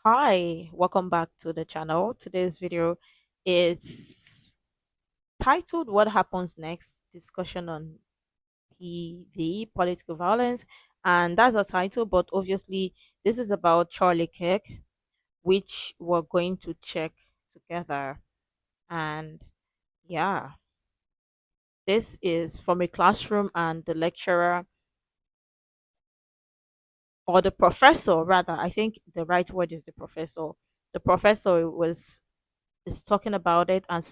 Hi, welcome back to the channel. Today's video is titled What Happens Next? Discussion on PV, Political Violence. And that's a title, but obviously, this is about Charlie Kirk, which we're going to check together. And yeah, this is from a classroom, and the lecturer or the professor, rather, I think the right word is the professor. The professor was is talking about it and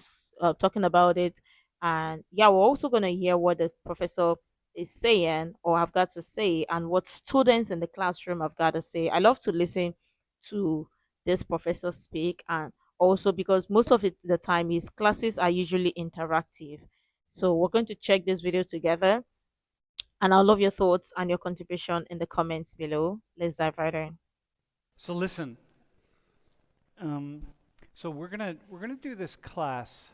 talking about it, and yeah, we're also going to hear what the professor is saying or have got to say and what students in the classroom have got to say. I love to listen to this professor speak, and also because most of it the time his classes are usually interactive. So we're going to check this video together, and I love your thoughts and your contribution in the comments below. Let's dive right in. So listen, um, so we're gonna do this class.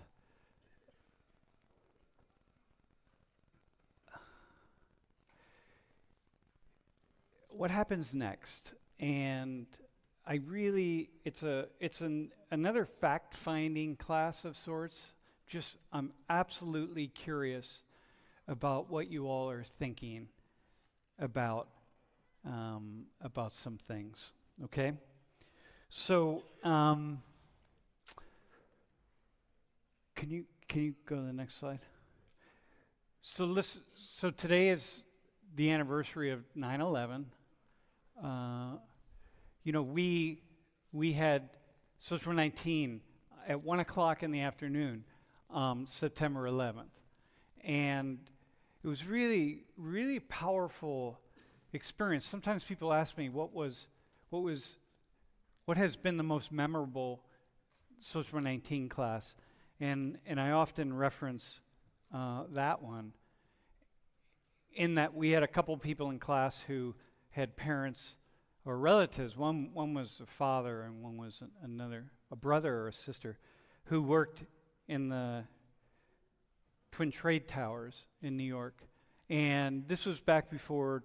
What happens next? And I really, it's another fact-finding class of sorts. Just I'm absolutely curious about what you all are thinking about about some things. Okay, so can you go to the next slide? So listen, so today is the anniversary of 9/11. Uh, we had Social 19 at 1 o'clock in the afternoon, September 11th, and it was really powerful experience. Sometimes people ask me what was what has been the most memorable Social 19 class, and I often reference that one. In that we had a couple people in class who had parents or relatives. One was a father, and one was a brother or a sister, who worked in the Twin Trade Towers in New York. And this was back before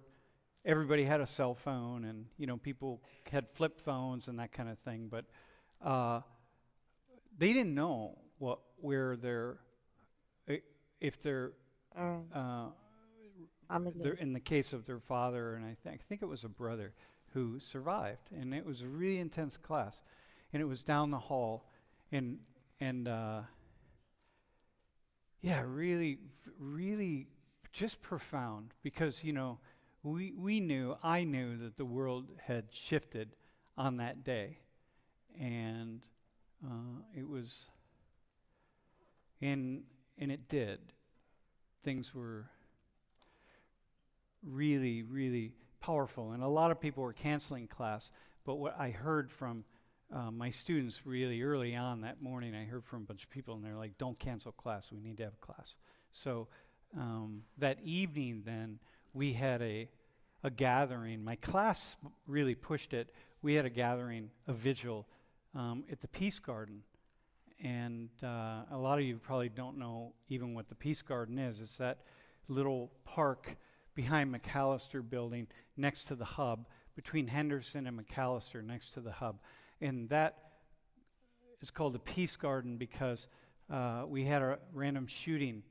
everybody had a cell phone, and people had flip phones and that kind of thing. But they didn't know where their if their Um, uh, Family. in the case of their father, and I think it was a brother who survived, and it was a really intense class, and it was down the hall, and yeah, really just profound, because I knew that the world had shifted on that day, and it was and it did. Things were really powerful. And a lot of people were canceling class. But what I heard from my students really early on that morning, I heard from a bunch of people, and they're like, don't cancel class. We need to have class. So that evening, then, we had a gathering. My class really pushed it. We had a gathering, a vigil at the Peace Garden. And a lot of you probably don't know even what the Peace Garden is. It's that little park behind McAllister Building next to the hub, between Henderson and McAllister next to the hub. And that is called the Peace Garden because we had a random shooting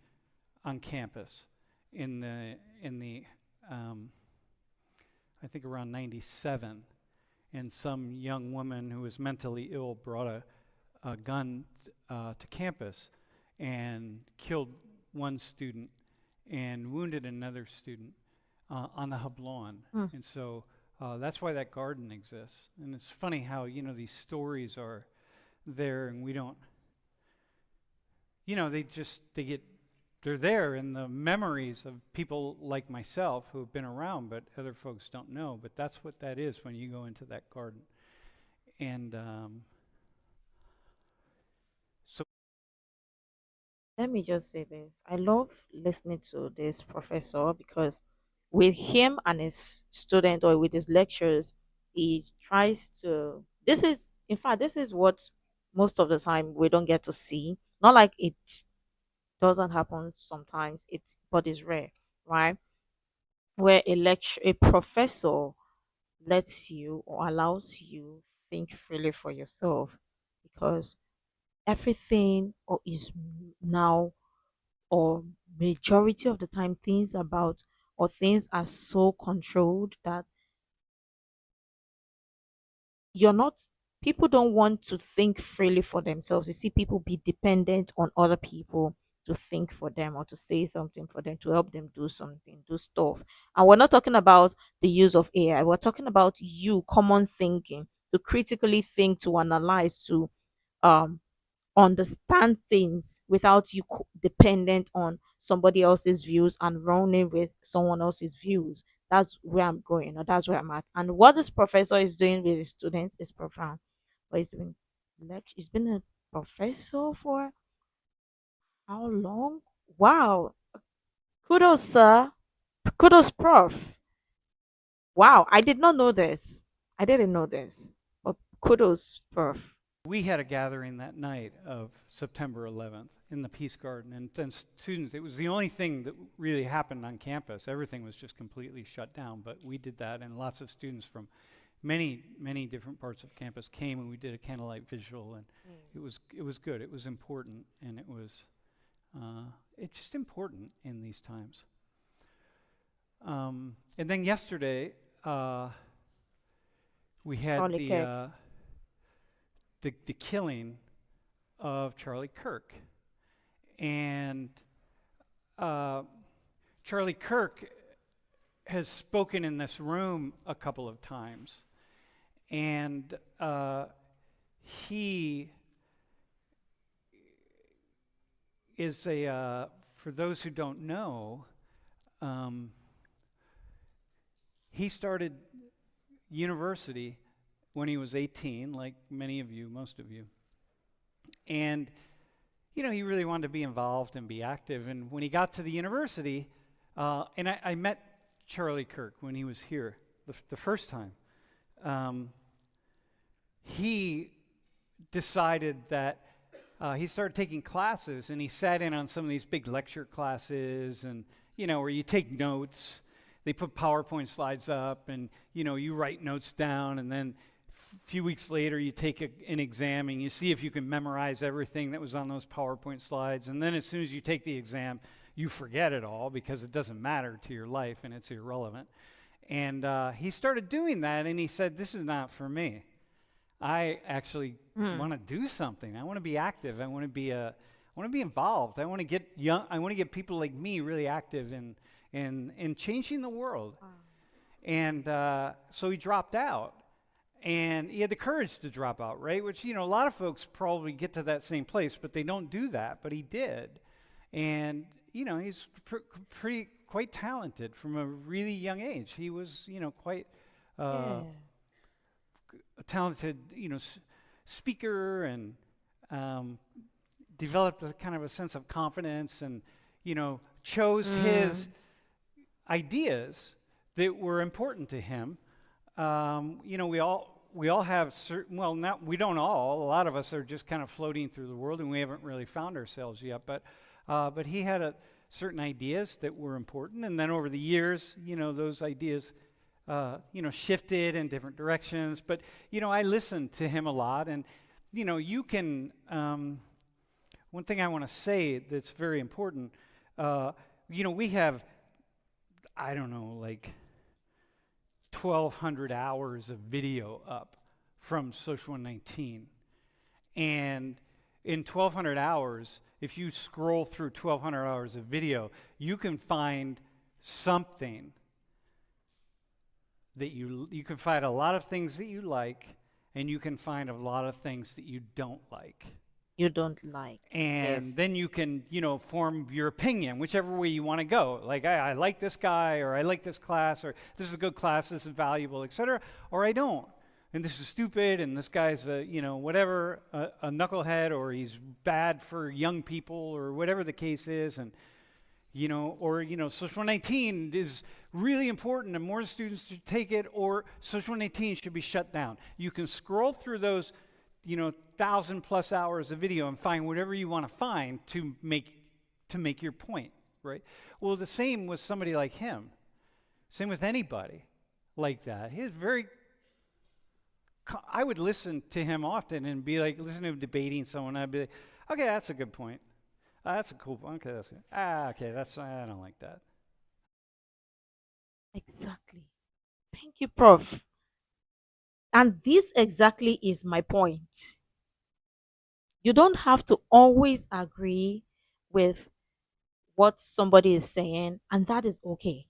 on campus in the I think around 97. And some young woman who was mentally ill brought a gun to campus and killed one student and wounded another student on the hub lawn. Mm. And so that's why that garden exists. And it's funny how, these stories are there, and we don't, they're there in the memories of people like myself who have been around, but other folks don't know. But that's what that is when you go into that garden. And so Let me just say this. I love listening to this professor because with him and his student or with his lectures, he tries to in fact, this is what most of the time we don't get to see. Not like it doesn't happen sometimes, but it's rare, right? Where a professor lets you or allows you think freely for yourself, because everything or is now, or majority of the time, things about or things are so controlled that you're not people don't want to think freely for themselves. You see people be dependent on other people to think for them or to say something for them, to help them do something, do stuff. And we're not talking about the use of AI. We're talking about you common thinking, to critically think, to analyze, to um understand things without you dependent on somebody else's views and running with someone else's views. That's where I'm going, or that's where I'm at. And what this professor is doing with his students is profound. But he's been a professor for how long? Wow. Kudos, sir. Kudos, prof. Wow. I did not know this. I didn't know this. But kudos, prof. We had a gathering that night of September 11th in the Peace Garden, and then students, it was the only thing that really happened on campus. Everything was just completely shut down, but we did that, and lots of students from many, many different parts of campus came, and we did a candlelight visual, and it was good. It was important, and it's just important in these times. And then yesterday, we had Charlie Kirk. The killing of Charlie Kirk. And Charlie Kirk has spoken in this room a couple of times. And he is for those who don't know, he started university when he was 18, like many of you, most of you. And, he really wanted to be involved and be active. And when he got to the university, and I met Charlie Kirk when he was here the first time, he decided that he started taking classes, and he sat in on some of these big lecture classes, and, where you take notes. They put PowerPoint slides up, and, you write notes down, and then a few weeks later, you take an exam and you see if you can memorize everything that was on those PowerPoint slides. And then as soon as you take the exam, you forget it all because it doesn't matter to your life and it's irrelevant. And he started doing that, and he said, "This is not for me. I actually want to do something. I want to be active. I want to be involved. I want to get young. I want to get people like me really active in changing the world." And so he dropped out. And he had the courage to drop out, right? Which, a lot of folks probably get to that same place, but they don't do that. But he did. And, he's quite talented from a really young age. He was, quite a talented, speaker, and developed a kind of a sense of confidence, and, chose his ideas that were important to him. We all have certain, well, not, we don't all, a lot of us are just kind of floating through the world, and we haven't really found ourselves yet, but he had certain ideas that were important, and then over the years, those ideas, shifted in different directions, but, I listened to him a lot, and, you can, one thing I want to say that's very important, we have, I don't know, like 1,200 hours of video up from Social 119. And in 1,200 hours, if you scroll through 1,200 hours of video, you can find something that you can find a lot of things that you like, and you can find a lot of things that you don't like. You don't like. And Yes. then you can, form your opinion, whichever way you want to go. Like, I like this guy, or I like this class, or this is a good class, this is valuable, etc. Or I don't. And this is stupid, and this guy's a knucklehead, or he's bad for young people, or whatever the case is. And, Social 119 is really important, and more students should take it, or Social 119 should be shut down. You can scroll through those 1,000+ hours of video and find whatever you want to find to make your point, right? Well, the same with somebody like him. Same with anybody like that. He's very I would listen to him often and be like, listen to him debating someone. I'd be like, okay, that's a good point. That's a cool point. Okay, that's good. Okay, I don't like that. Exactly. Thank you, Prof. And this exactly is my point. You don't have to always agree with what somebody is saying, and that is okay.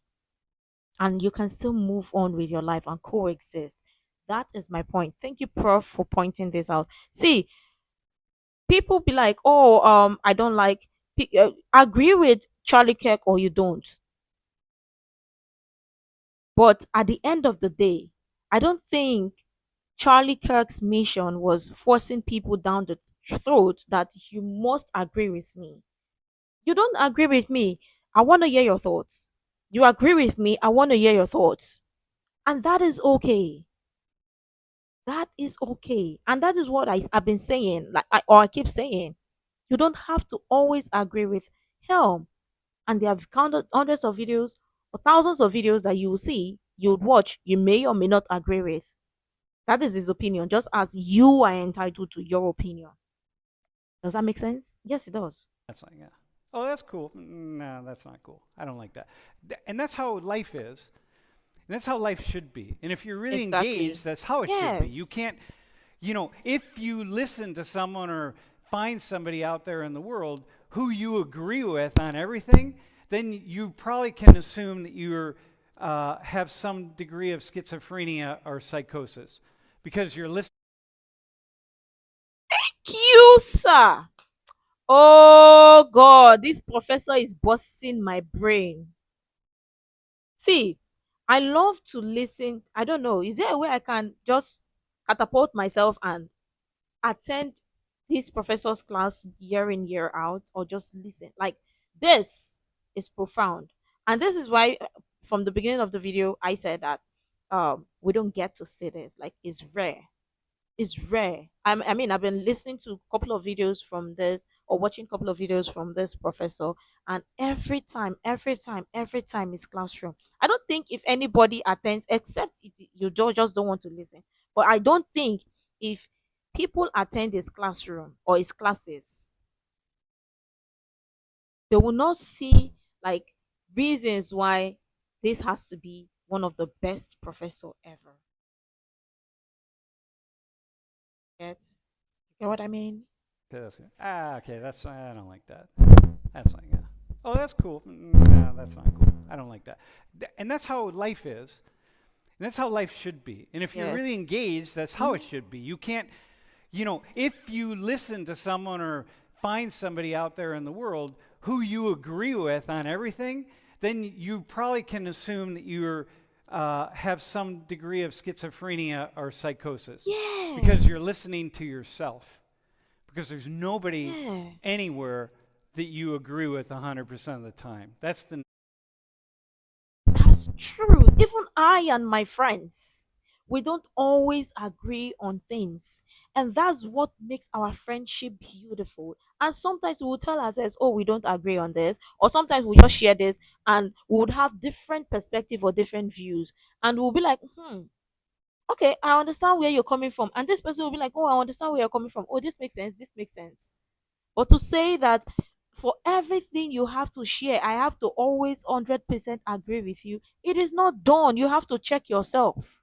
And you can still move on with your life and coexist. That is my point. Thank you, Prof, for pointing this out. See, people be like, "Oh, I don't like." Agree with Charlie Kirk or you don't. But at the end of the day, I don't think Charlie Kirk's mission was forcing people down the throat that you must agree with me. You don't agree with me. I want to hear your thoughts. You agree with me. I want to hear your thoughts. And that is okay. That is okay. And that is what I've been saying, or I keep saying. You don't have to always agree with him. And there have counted hundreds of videos or thousands of videos that you will see, you would watch, you may or may not agree with. That is his opinion, just as you are entitled to your opinion. Does that make sense? Yes, it does. That's like, yeah. Oh, that's cool. No, that's not cool. I don't like that. And that's how life is. And that's how life should be. And if you're really Exactly. engaged, that's how it should be. You Yes. can't, if you listen to someone or find somebody out there in the world who you agree with on everything, then you probably can assume that you have some degree of schizophrenia or psychosis because you're listening. You, sir. Oh, God. This professor is busting my brain. See, I love to listen. I don't know. Is there a way I can just catapult myself and attend this professor's class year in, year out, or just listen? Like, this is profound. And this is why, from the beginning of the video, I said that we don't get to see this. Like, it's rare. Is rare. I mean, I've been listening to a couple of videos from this or watching a couple of videos from this professor, and every time is classroom. I don't think if anybody attends, except you just don't want to listen. But I don't think if people attend his classroom or his classes, they will not see like reasons why this has to be one of the best professor ever. Yes, you get what I mean? Okay, that's good. Okay, I don't like that. That's like, yeah. Oh, that's cool. No, that's not cool. I don't like that. And that's how life is. And that's how life should be. And if you're really Yes. engaged, that's how it should be. You can't, if you listen to someone or find somebody out there in the world who you agree with on everything, then you probably can assume that you have some degree of schizophrenia or psychosis because you're Yes. listening to yourself. Because there's nobody Yes. anywhere that you agree with 100% of the time. That's the That's true. Even I and my friends, we don't always agree on things. And that's what makes our friendship beautiful. And sometimes we will tell ourselves, oh, we don't agree on this. Or sometimes we just share this and we would have different perspective or different views. And we'll be like, okay, I understand where you're coming from. And this person will be like, oh, I understand where you're coming from. Oh, this makes sense. This makes sense. But to say that for everything you have to share, I have to always 100% agree with you, it is not done. You have to check yourself.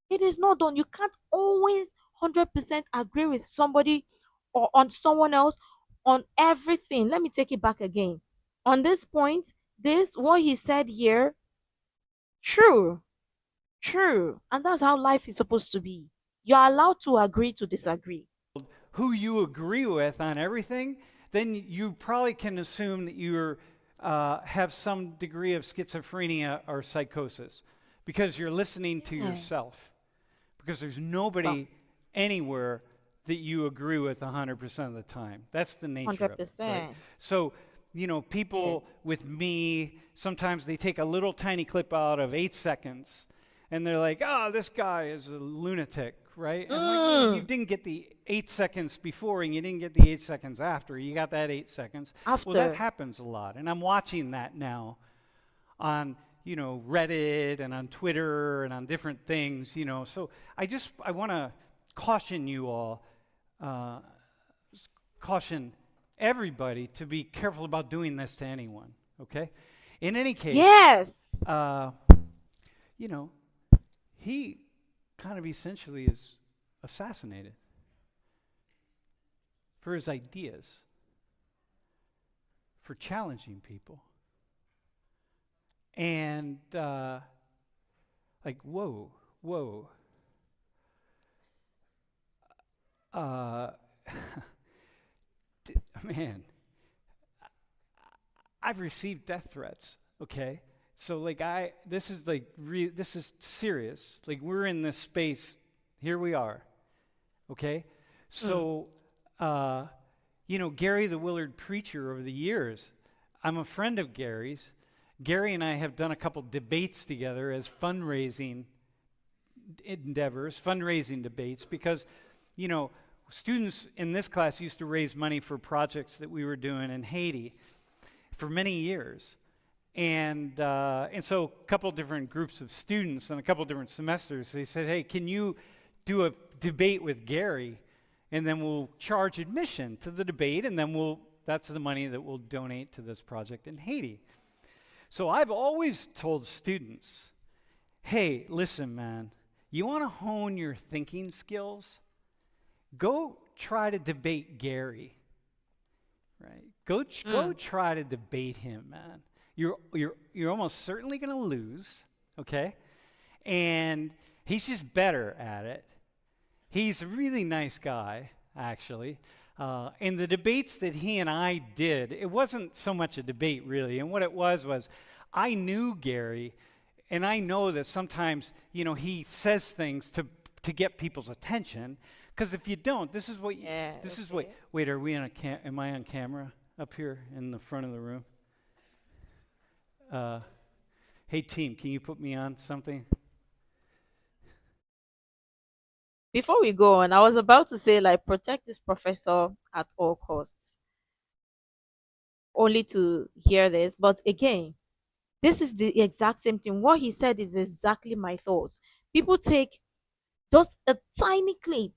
It is not done. You can't always 100% agree with somebody or on someone else on everything. Let me take it back again. On this point, this, what he said here, true, true. And that's how life is supposed to be. You're allowed to agree to disagree. who you agree with on everything, then you probably can assume that you have some degree of schizophrenia or psychosis because you're listening to Yes. yourself. Because there's Well, nobody anywhere that you agree with 100% of the time. That's the nature of it, right? 100%. So, people Yes. with me, sometimes they take a little tiny clip out of 8 seconds and they're like, oh, this guy is a lunatic, right? I'm like, well, you Mm, didn't get the 8 seconds before and you didn't get the 8 seconds after. You got that 8 seconds. Well, that after. happens a lot. And I'm watching that now on, Reddit and on Twitter and on different things, So I want to caution you all, caution everybody to be careful about doing this to anyone, okay? In any case, Yes. He kind of essentially is assassinated for his ideas, for challenging people. And whoa. Man, I've received death threats, okay? So this is serious. Like, we're in this space, here we are, okay? So, Gary the Willard Preacher over the years, I'm a friend of Gary's. Gary and I have done a couple debates together as fundraising endeavors, fundraising debates, because, students in this class used to raise money for projects that we were doing in Haiti for many years. And so a couple different groups of students and a couple different semesters, they said, hey, can you do a debate with Gary? And then we'll charge admission to the debate, and then that's the money that we'll donate to this project in Haiti. So I've always told students, hey, listen, man, you want to hone your thinking skills? Go try to debate Gary, right? Go try to debate him, man. You're almost certainly going to lose, okay? And he's just better at it. He's a really nice guy, actually. And the debates that he and I did, it wasn't so much a debate, really. And what it was I knew Gary, and I know that sometimes, he says things to get people's attention. Because if you don't, this is what. Wait, are we on am I on camera up here in the front of the room? Hey, team, can you put me on something? Before we go on, I was about to say, protect this professor at all costs, only to hear this. But again, this is the exact same thing. What he said is exactly my thoughts. People take just a tiny clip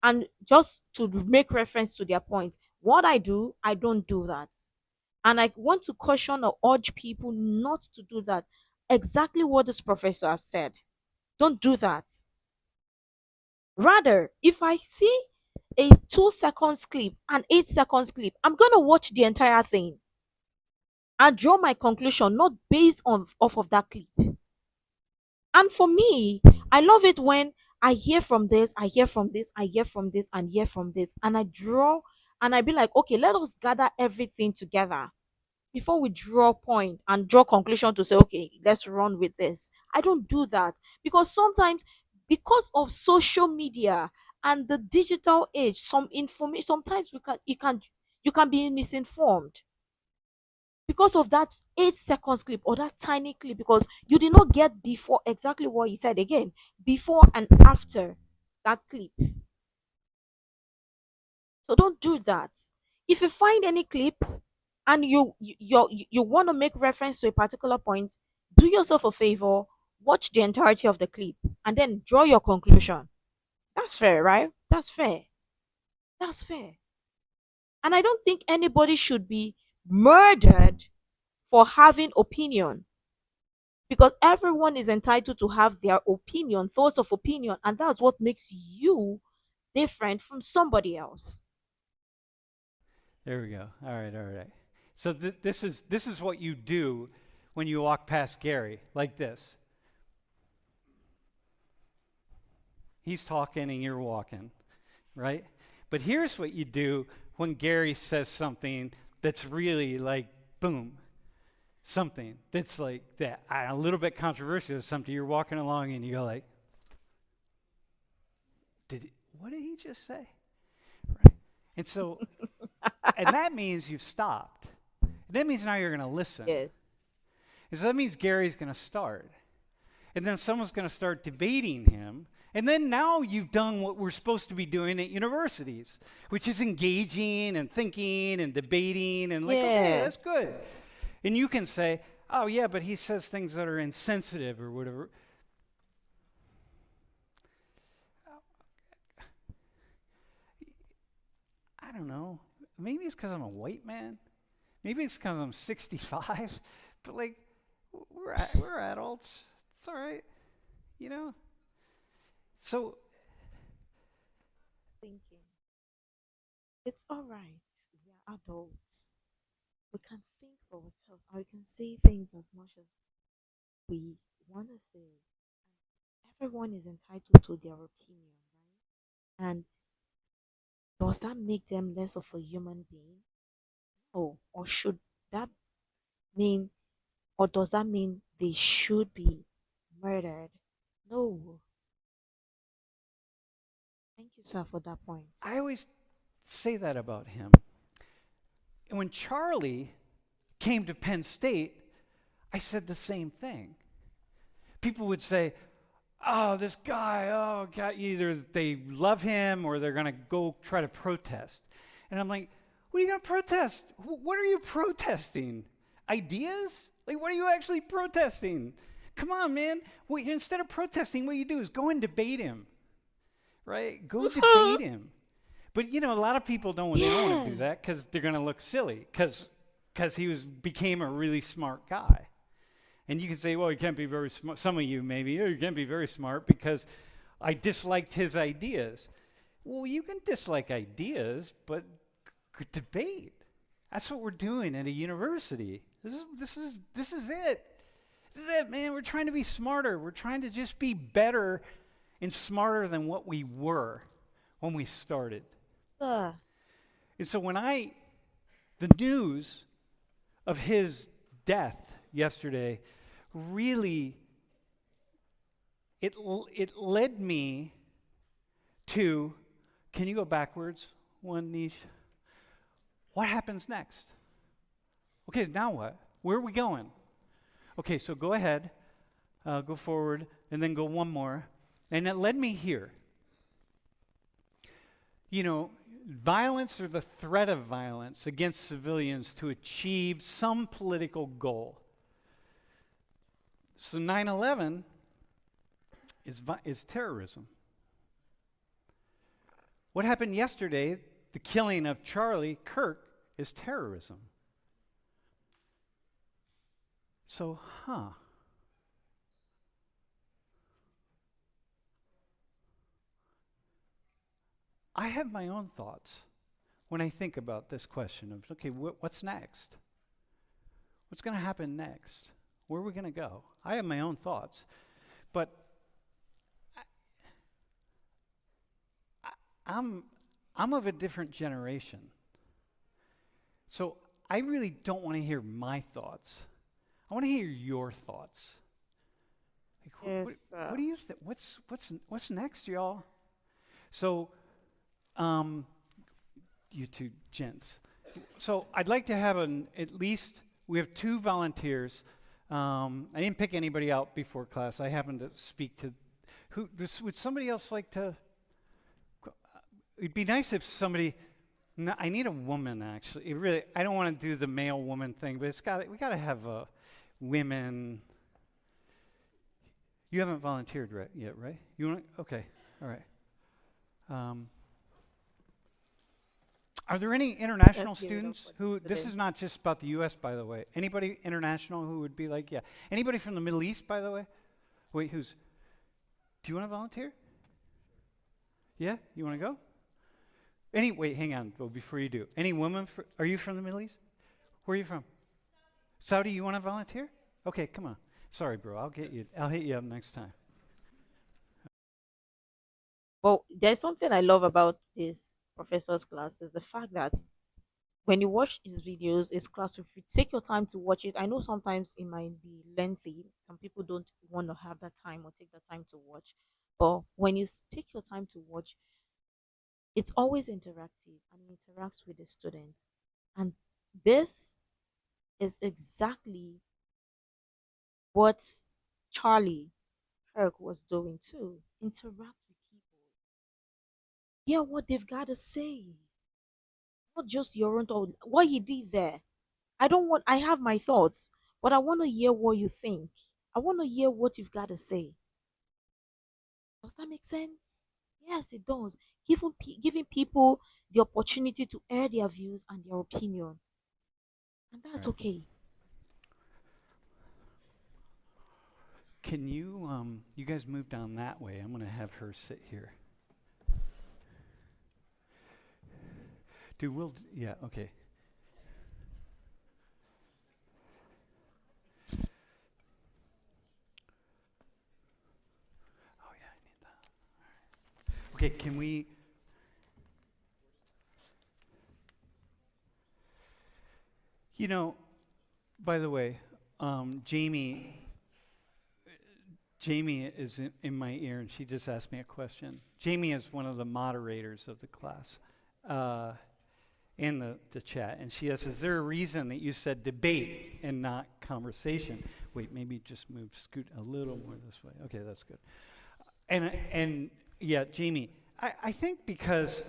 and just to make reference to their point. What I do, I don't do that. And I want to caution or urge people not to do that. Exactly what this professor has said. Don't do that. Rather, if I see a 2 seconds clip, an 8 seconds clip, I'm gonna watch the entire thing and draw my conclusion, not based on off of that clip. And for me, I love it when I hear from this, I hear from this, I hear from this, and hear from this, and I draw, and I be like, okay, let us gather everything together before we draw point and draw conclusion to say, okay, let's run with this. I don't do that because sometimes, because of social media and the digital age, some information sometimes you can be misinformed because of that 8 seconds clip or that tiny clip, because you did not get before exactly what he said again, before and after that clip. So don't do that. If you find any clip and you want to make reference to a particular point, do yourself a favor, watch the entirety of the clip and then draw your conclusion. That's fair, right? That's fair. That's fair. And I don't think anybody should be murdered for having opinion, because everyone is entitled to have their opinion, thoughts of opinion, and that's what makes you different from somebody else. There we go. All right. So this is what you do when you walk past Gary, like this. He's talking and you're walking, right? But here's what you do when Gary says something that's really like, boom, something that's like that, a little bit controversial, something you're walking along and you go like, what did he just say? Right? And so, and that means you've stopped. And that means now you're going to listen. Yes. And so that means Gary's going to start. And then someone's going to start debating him. And then now you've done what we're supposed to be doing at universities, which is engaging and thinking and debating and like, okay, that's good. And you can say, oh yeah, but he says things that are insensitive or whatever. I don't know. Maybe it's because I'm a white man. Maybe it's because I'm 65. But like, we're adults. It's all right, you know. So Thinking it's all right. We are adults. We can think for ourselves and we can say things as much as we want to say. Everyone is entitled to their opinion, right? And does that make them less of a human being? Oh, or should that mean, or does that mean they should be murdered? No. Thank you, sir, for that point. I always say that about him. And when Charlie came to Penn State, I said the same thing. People would say, oh, this guy, oh, God, either they love him or they're going to go try to protest. And I'm like, what are you going to protest? What are you protesting? Ideas? Like, what are you actually protesting? Come on, man. Instead of protesting, what you do is go and debate him, right? Go debate him. But, you know, a lot of people don't, they don't want to do that because they're going to look silly because became a really smart guy. And you can say, well, he can't be very smart. Some of you maybe, oh, you can't be very smart because I disliked his ideas. Well, you can dislike ideas, but debate. That's what we're doing at a university. This is it. This is it, man. We're trying to be smarter. We're trying to just be better and smarter than what we were when we started. Sir. And so the news of his death yesterday really it led me to, can you go backwards one, Niche? What happens next? Okay, now what? Where are we going? Okay, so go ahead, go forward, and then go one more. And it led me here. You know, violence or the threat of violence against civilians to achieve some political goal. So 9/11 is terrorism. What happened yesterday, the killing of Charlie Kirk, is terrorism. So, I have my own thoughts when I think about this question of, okay, what's next? What's going to happen next? Where are we going to go? I have my own thoughts. But I'm of a different generation. So I really don't want to hear my thoughts. I want to hear your thoughts. Like, Yes. what do you think? What's next, y'all? So, you two gents. So I'd like to have at least, we have 2 volunteers. I didn't pick anybody out before class. I happened to speak to, would somebody else like to? It'd be nice if somebody, no, I need a woman actually. I don't want to do the male woman thing, but we got to have women. You haven't volunteered yet, right? You want? Okay, all right. Are there any international students who, this is not just about the U.S., by the way. Anybody international who would be like, yeah. Anybody from the Middle East, by the way? Wait, do you want to volunteer? Yeah? You want to go? Wait, hang on, before you do. Any woman, are you from the Middle East? Where are you from? Saudi, you want to volunteer? Okay, come on. Sorry, bro, I'll hit you up next time. Well, there's something I love about this professor's class is the fact that when you watch his videos, his class, if you take your time to watch it, I know sometimes it might be lengthy. Some people don't want to have that time or take the time to watch. But when you take your time to watch, it's always interactive and it interacts with the students. And this is exactly what Charlie Kirk was doing too. Interact with people. Hear what they've got to say. Not just your own thought. What he did there. I don't want I have my thoughts, but I want to hear what you think. I want to hear what you've got to say. Does that make sense? Yes, it does. Giving people the opportunity to air their views and their opinion, and that's Right. okay. Can you you guys move down that way? I'm going to have her sit here. Yeah, okay. Oh yeah, I need that. Okay, can we You know, by the way, Jamie Jamie is in my ear, and she just asked me a question. Jamie is one of the moderators of the class in the chat, and she asks, "Is there a reason that you said debate and not conversation?" Wait, maybe just scoot a little more this way. Okay, that's good. And yeah, Jamie, I think because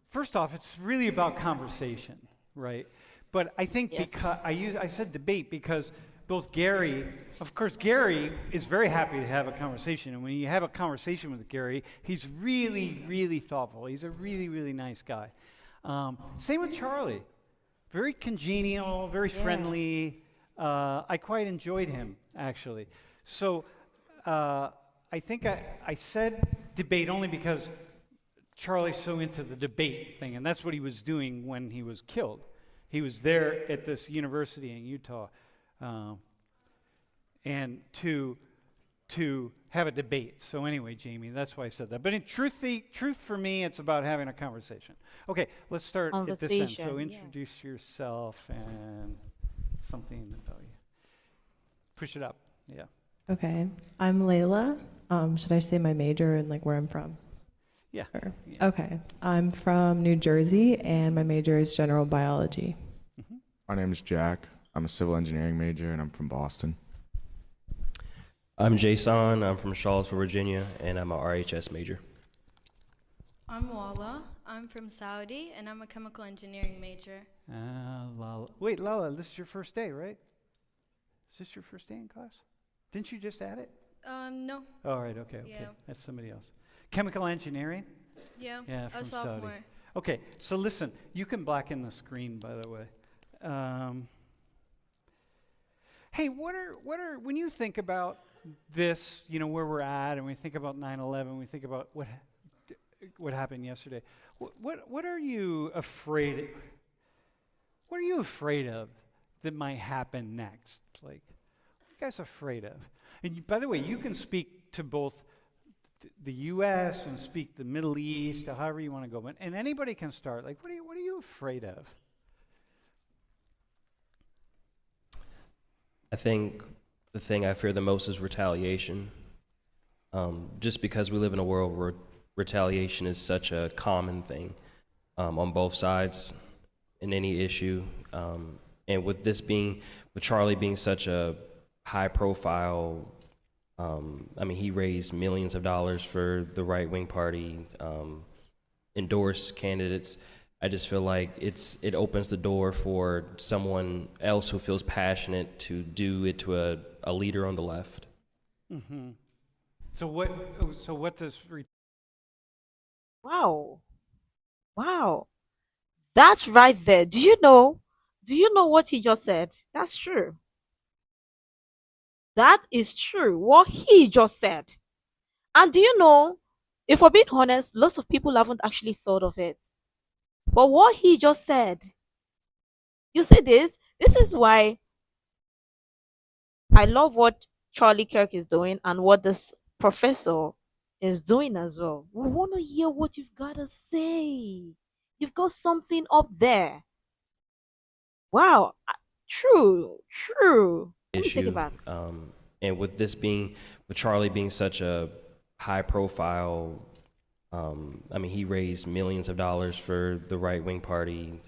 first off, it's really about conversation, right? But I think Yes. because I said debate because both Gary, of course, Gary is very happy to have a conversation, and when you have a conversation with Gary, he's really, really thoughtful. He's a really, really nice guy. Same with Charlie, very congenial, very Yeah. friendly. I quite enjoyed him actually. So I think I said debate only because Charlie's so into the debate thing, and that's what he was doing when he was killed. He was there at this university in Utah, uh, and to have a debate. So anyway, Jamie, that's why I said that. But in truth for me, it's about having a conversation. Okay, let's start at this end. So Conversation. Yes. introduce yourself and something about you. Push it up. Yeah. Okay, I'm Layla. Should I say my major and like where I'm from? Yeah. Or, Yeah. okay, I'm from New Jersey and my major is general biology. Mm-hmm. My name is Jack. I'm a civil engineering major and I'm from Boston. I'm Jason. I'm from Charlottesville, Virginia, and I'm a RHS major. I'm Walla. I'm from Saudi, and I'm a chemical engineering major. Lala. Wait, Lala, this is your first day, right? Is this your first day in class? Didn't you just add it? No. All right, okay. Yeah. That's somebody else. Chemical engineering? Yeah. Yeah, A from Saudi. sophomore. Okay, so listen, you can blacken the screen, by the way. Hey, what are when you think about this, you know, where we're at, and we think about 9/11, we think about what happened yesterday. What are you afraid? What are you afraid of that might happen next? Like, what are you guys afraid of? And by the way, you can speak to both the U.S. and speak the Middle East, or however you want to go. And anybody can start. Like, what are you afraid of? I think the thing I fear the most is retaliation. Just because we live in a world where retaliation is such a common thing on both sides in any issue. And with Charlie being such a high profile, I mean, he raised millions of dollars for the right-wing party, endorsed candidates. I just feel like it opens the door for someone else who feels passionate to do it to a leader on the left. Mm-hmm. So what does Wow. Wow. That's right there. Do you know? Do you know what he just said? That's true. That is true. What he just said. And do you know, if we're being honest, lots of people haven't actually thought of it. But what he just said, you see this? This is why I love what Charlie Kirk is doing and what this professor is doing as well. We want to hear what you've got to say. You've got something up there. Wow. True. True. Let me take it Issue. back. And with Charlie being such a high profile, I mean, he raised millions of dollars for the right-wing party,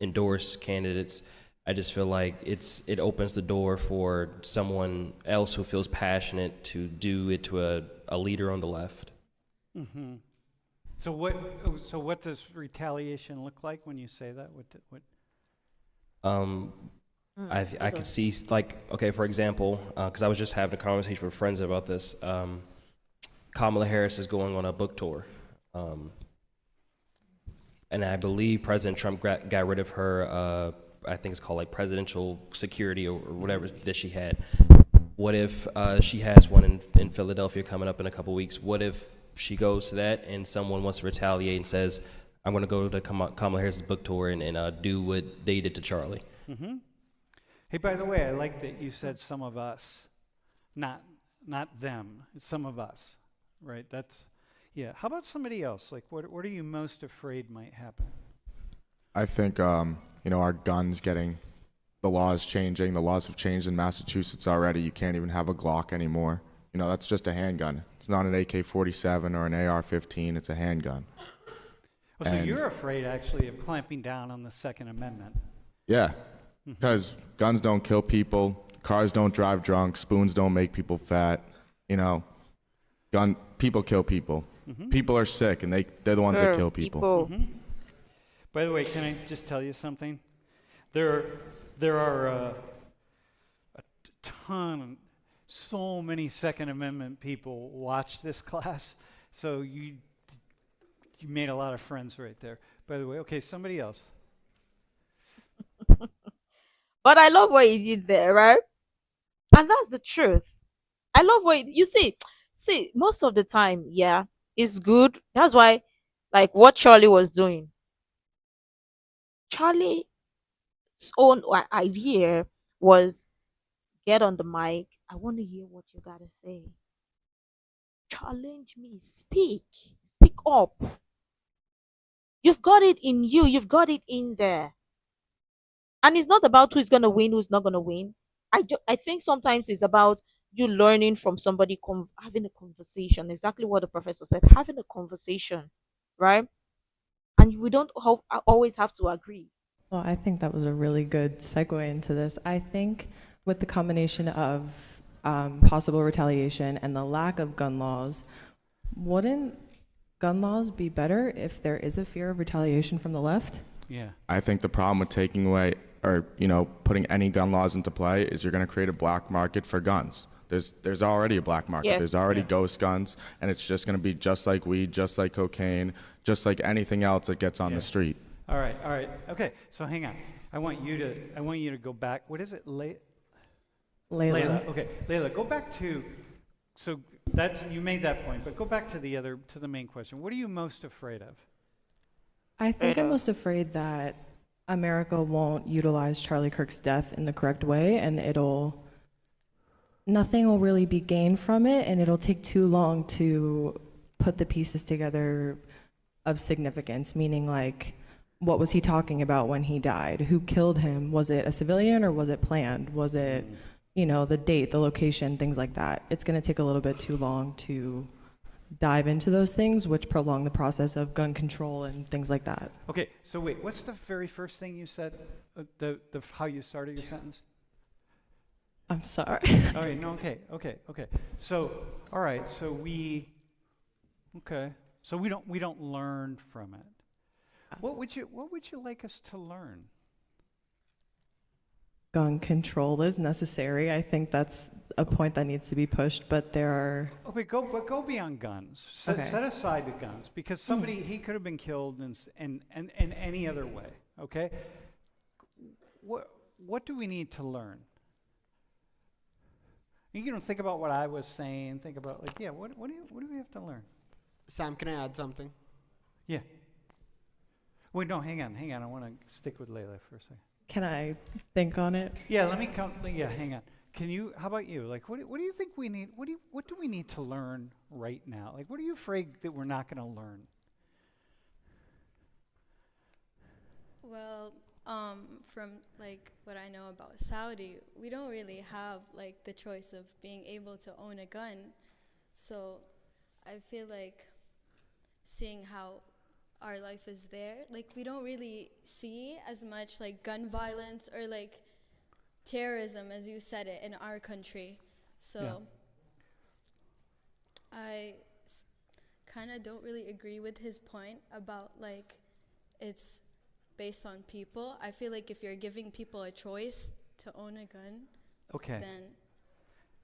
endorsed candidates. I just feel like it opens the door for someone else who feels passionate to do it to a leader on the left. Mm-hmm. So what does retaliation look like when you say that? What? I could see like, okay, for example, because I was just having a conversation with friends about this. Kamala Harris is going on a book tour, and I believe President Trump got rid of her. I think it's called like presidential security or whatever that she had. What if she has one in Philadelphia coming up in a couple weeks? What if she goes to that and someone wants to retaliate and says, I'm going to go to Kamala Harris's book tour and do what they did to Charlie? Mm-hmm. Hey, by the way, I like that you said some of us, not them. It's some of us, right? That's, yeah. How about somebody else? Like, what are you most afraid might happen? I think, our guns getting, the laws changing. The laws have changed in Massachusetts already. You can't even have a Glock anymore. That's just a handgun. It's not an AK-47 or an AR-15. It's a handgun. Well, so you're afraid, actually, of clamping down on the Second Amendment. Yeah, because guns don't kill people, cars don't drive drunk, spoons don't make people fat. People kill people. People are sick, and they're the ones that kill people. By the way, can I just tell you something? There are a ton, so many Second Amendment people watch this class, so you made a lot of friends right there. By the way, okay, somebody else. But I love what you did there, right? And that's the truth. I love what you see, most of the time, yeah, it's good. That's why, like what Charlie was doing, Charlie's own idea was get on the mic. I want to hear what you gotta say. Challenge me. Speak up. You've got it in you. You've got it in there. And it's not about who's gonna win, who's not gonna win. I think sometimes it's about you learning from somebody, having a conversation. Exactly what the professor said. Having a conversation, right? And we don't always have to agree. Well, I think that was a really good segue into this. I think with the combination of possible retaliation and the lack of gun laws, wouldn't gun laws be better if there is a fear of retaliation from the left? Yeah. I think the problem with taking away or putting any gun laws into play is you're going to create a black market for guns. There's already a black market. Yes. There's already ghost guns, and it's just going to be just like weed, just like cocaine, just like anything else that gets on the street. All right. Okay. So hang on. I want you to go back. What is it? Layla. Okay. Layla, go back to. So you made that point, but go back to the main question. What are you most afraid of? I think I'm most afraid that America won't utilize Charlie Kirk's death in the correct way, and nothing will really be gained from it, and it'll take too long to put the pieces together of significance, meaning like, what was he talking about when he died? Who killed him? Was it a civilian or was it planned? Was it, the date, the location, things like that? It's going to take a little bit too long to dive into those things, which prolong the process of gun control and things like that. Okay, so wait, what's the very first thing you said? How you started your sentence? I'm sorry. All right, no, okay. So, all right, so we don't learn from it. What would you like us to learn? Gun control is necessary. I think that's a point that needs to be pushed, but there are... Okay, go beyond guns. Set aside the guns, because somebody, he could have been killed in any other way, okay? What do we need to learn? You can think about what I was saying, think about what do we have to learn? Sam, can I add something? Yeah. Wait, no, hang on. I want to stick with Layla for a second. Can I think on it? Yeah, let me count. Yeah, hang on. How about you? Like, what do you think we need? What do we need to learn right now? Like, what are you afraid that we're not going to learn? Well, from like what I know about Saudi, we don't really have like the choice of being able to own a gun. So I feel like seeing how our life is there, like we don't really see as much like gun violence or like terrorism as you said it in our country. So I kind of don't really agree with his point about like it's based on people. I feel like if you're giving people a choice to own a gun, Okay. then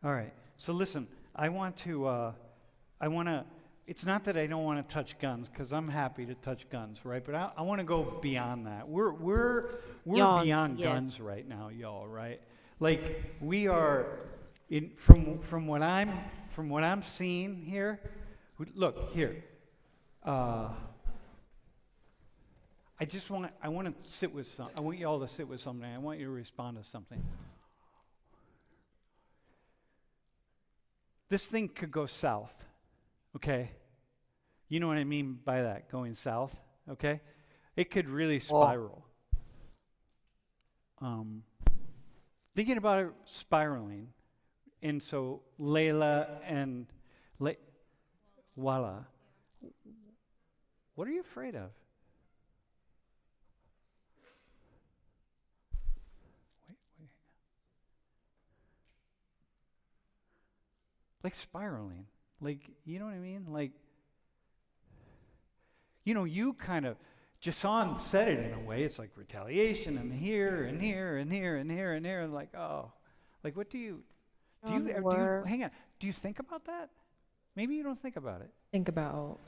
All right. So listen, I want to, it's not that I don't want to touch guns, because I'm happy to touch guns, right? But I want to go beyond that. We're beyond guns yes. right now, y'all, right? Like we are from what I'm seeing here. Look here. I want to sit with I want y'all to sit with something. I want you to respond to something. This thing could go south, okay? You know what I mean by that, going south, okay? It could really spiral. Thinking about it spiraling, and so Layla and Walla, what are you afraid of? Like spiraling. Like, you know what I mean? Like, you kind of, Jason said it in a way. It's like retaliation and here and here and here and here and here. And like, oh, like what do you hang on. Do you think about that? Maybe you don't think about it. Think about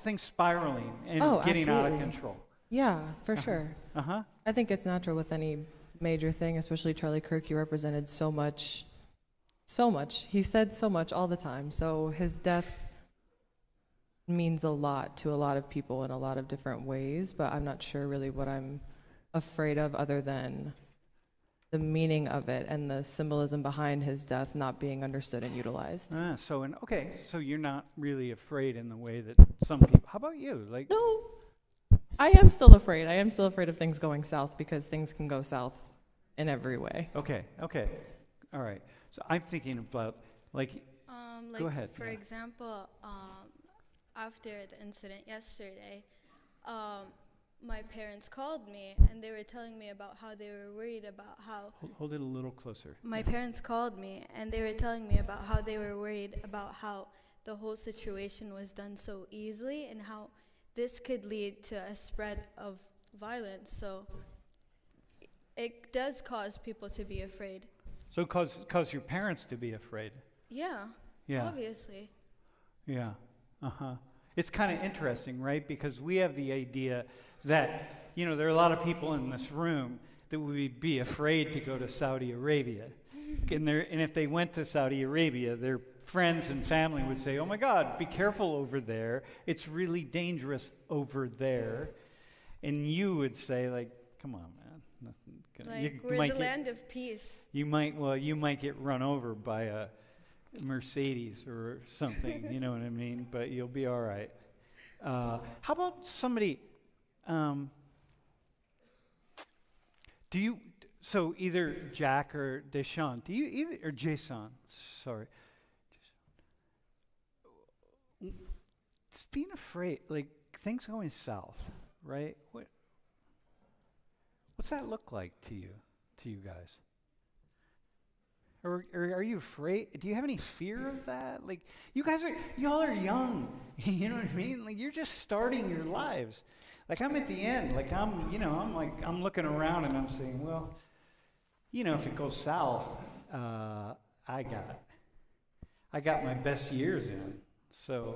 Things spiraling and getting out of control. Yeah, for sure. Uh-huh. I think it's natural with any major thing, especially Charlie Kirk. He represented so much. He said so much all the time. So his death means a lot to a lot of people in a lot of different ways, but I'm not sure really what I'm afraid of other than the meaning of it and the symbolism behind his death not being understood and utilized. So you're not really afraid in the way that some people. How about you? Like, No, I am still afraid. I am still afraid of things going south because things can go south in every way. Okay. All right. So I'm thinking about go ahead. For example, after the incident yesterday, my parents called me and they were telling me about how they were worried about how. Hold it a little closer. My parents called me and they were telling me about how they were worried about how the whole situation was done so easily and how this could lead to a spread of violence. So it does cause people to be afraid. So cause your parents to be afraid. Yeah. Obviously. Yeah. Uh-huh. It's kind of interesting, right? Because we have the idea that, there are a lot of people in this room that would be afraid to go to Saudi Arabia. And if they went to Saudi Arabia, their friends and family would say, oh my God, be careful over there. It's really dangerous over there. And you would say, like, come on, man. Nothing. We're the land of peace. You might get run over by a Mercedes or something, you know what I mean? But you'll be all right. How about somebody, so either Jack or Deshaun, or Jason, sorry. It's being afraid, like things going south, right? What's that look like to you guys? Or are you afraid? Do you have any fear of that? Like, y'all are young. You know what I mean? Like, you're just starting your lives. Like, I'm at the end. Like, I'm looking around and I'm saying, well, if it goes south, I got my best years in. So.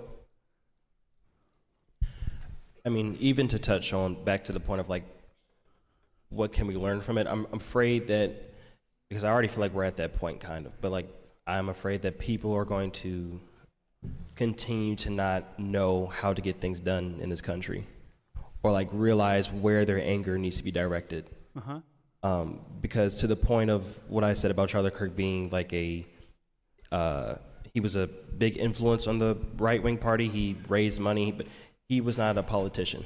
I mean, even to touch on back to the point of like, what can we learn from it? I'm afraid that, because I already feel like we're at that point kind of, but like I'm afraid that people are going to continue to not know how to get things done in this country or like realize where their anger needs to be directed. Uh-huh. Because to the point of what I said about Charlie Kirk being like he was a big influence on the right-wing party. He raised money, but he was not a politician.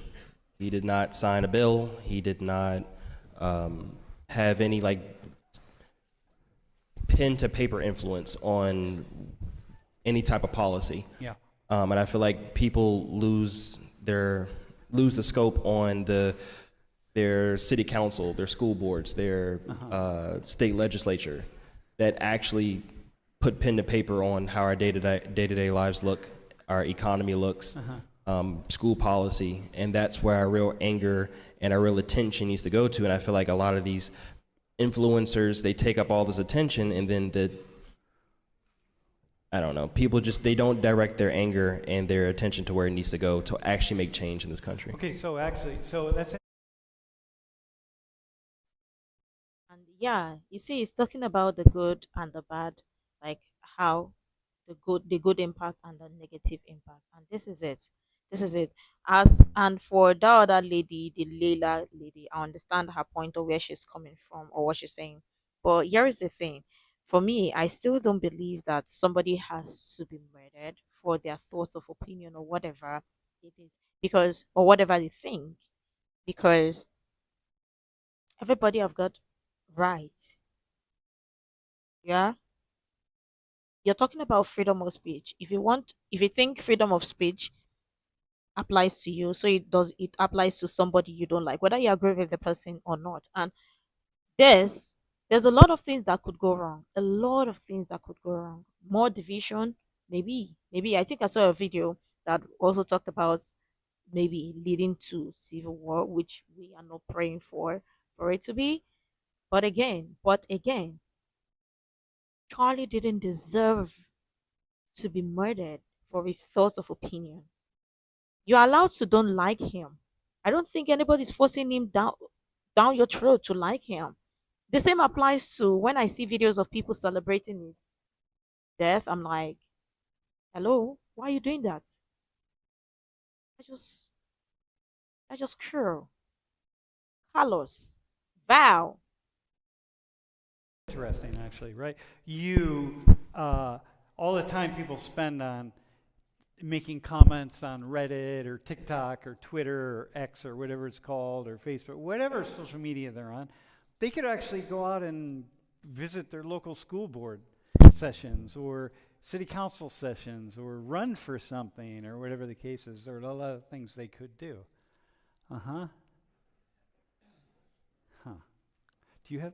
He did not sign a bill. He did not have any like pen to paper influence on any type of policy. Yeah. And I feel like people lose the scope on their city council, their school boards, their state legislature that actually put pen to paper on how our day-to-day lives look, our economy looks, school policy, and that's where our real anger and our real attention needs to go to. And I feel like a lot of these influencers, they take up all this attention, and then I don't know, people just, they don't direct their anger and their attention to where it needs to go to actually make change in this country. Okay, so actually, so that's And yeah, you see, he's talking about the good and the bad, like how the good impact and the negative impact. And this is it. This is it. As and for the other lady, the Layla lady, I understand her point of where she's coming from or what she's saying. But here is the thing. For me, I still don't believe that somebody has to be murdered for their thoughts of opinion or whatever it is. Because or whatever they think. Because everybody have got rights. Yeah. You're talking about freedom of speech. If you think freedom of speech applies to you, so it applies to somebody you don't like, whether you agree with the person or not. And there's there's a lot of things that could go wrong. A lot of things that could go wrong. More division, maybe. I think I saw a video that also talked about maybe leading to civil war, which we are not praying for it to be. But again, Charlie didn't deserve to be murdered for his thoughts of opinion. You're allowed to don't like him. I don't think anybody's forcing him down your throat to like him. The same applies to when I see videos of people celebrating his death. I'm like, hello, why are you doing that? I just I just cruel. Carlos. Val. interesting, actually, right? You, all the time people spend on making comments on Reddit or TikTok or Twitter or X or whatever it's called or Facebook, whatever social media they're on, they could actually go out and visit their local school board sessions or city council sessions or run for something or whatever the case is. There are a lot of things they could do. Uh-huh. Huh. Do you have?